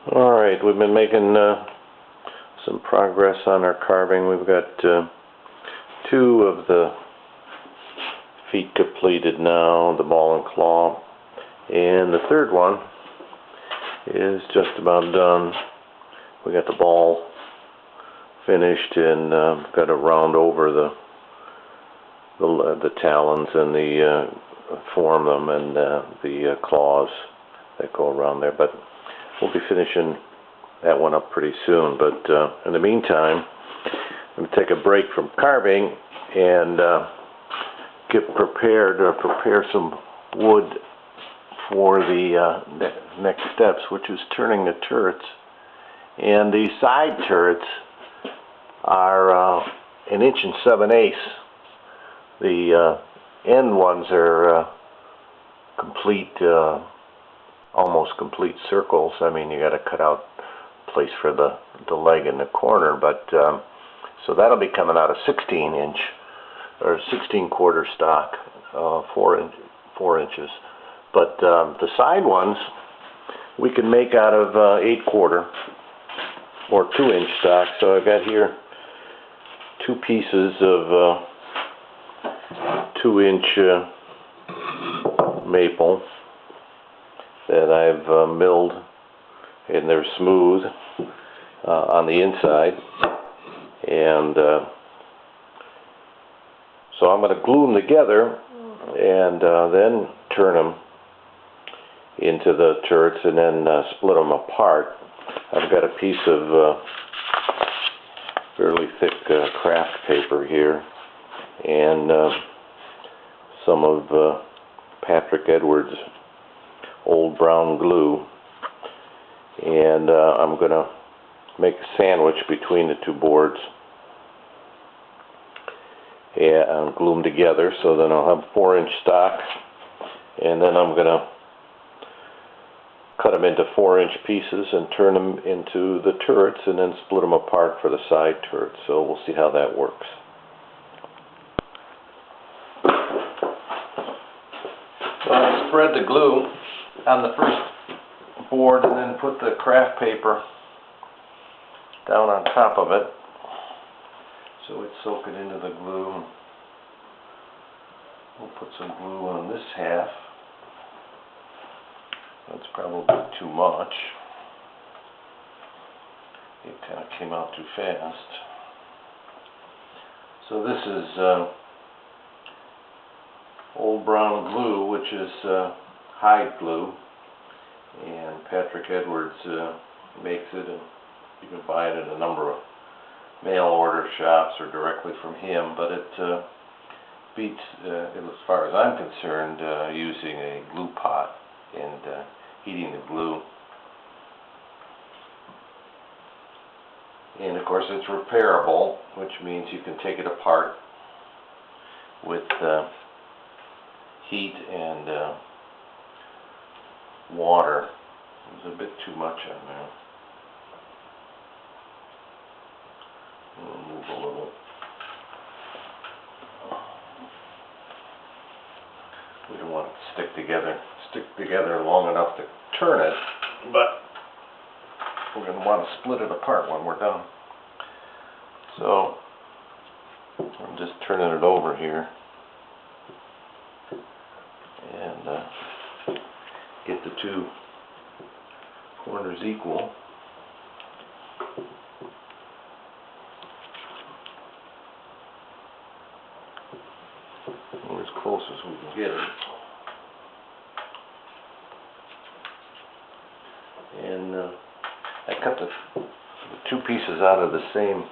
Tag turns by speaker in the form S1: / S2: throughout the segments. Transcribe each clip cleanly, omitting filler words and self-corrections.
S1: Alright, we've been making some progress on our carving. We've got two of the feet completed now, the ball and claw, and the third one is just about done. We got the ball finished and got to round over the talons and the form them and the claws that go around there, but we'll be finishing that one up pretty soon. But in the meantime, I'm going to take a break from carving and get prepared to prepare some wood for the next steps, which is turning the turrets. And the side turrets are 1 7/8". The end ones are complete, almost complete circles. I mean, you got to cut out place for the leg in the corner, but so that'll be coming out of 16-inch or 16-quarter stock, 4 inches. But the side ones we can make out of 8-quarter or 2-inch stock. So I've got here 2 pieces of 2-inch maple that I've milled, and they're smooth on the inside, and so I'm going to glue them together and then turn them into the turrets and then split them apart. I've got a piece of fairly thick craft paper here and some of Patrick Edwards' old brown glue, and I'm going to make a sandwich between the 2 boards and glue them together. So then I'll have 4-inch stock, and then I'm going to cut them into 4-inch pieces and turn them into the turrets and then split them apart for the side turrets. So we'll see how that works. So I spread the glue on the first board and then put the craft paper down on top of it so it's soaking into the glue. We'll put some glue on this half. That's probably too much. It kind of came out too fast. So this is old brown glue, which is hide glue, and Patrick Edwards makes it, and you can buy it at a number of mail order shops or directly from him, but it beats, as far as I'm concerned, using a glue pot and heating the glue. And of course it's repairable, which means you can take it apart with heat and water. There's a bit too much on there. We'll move a little. We don't want it to stick together long enough to turn it, but we're going to want to split it apart when we're done. So I'm just turning it over here and get the 2 corners equal. Or as close as we can get it. And I cut the 2 pieces out of the same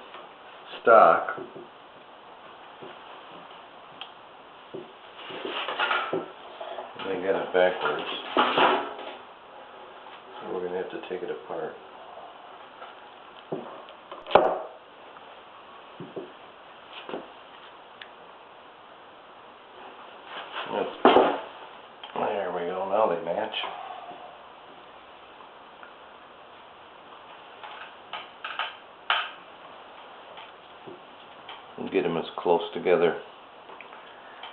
S1: stock. And I got it backwards. So we're going to have to take it apart. There we go, now they match. And get them as close together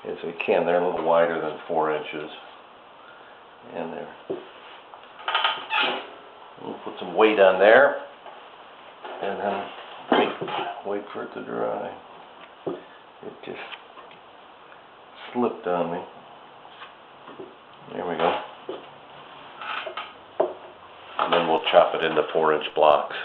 S1: as we can. They're a little wider than 4 inches. And they're put some weight on there, and then wait for it to dry. It just slipped on me. There we go. And then we'll chop it into 4-inch blocks.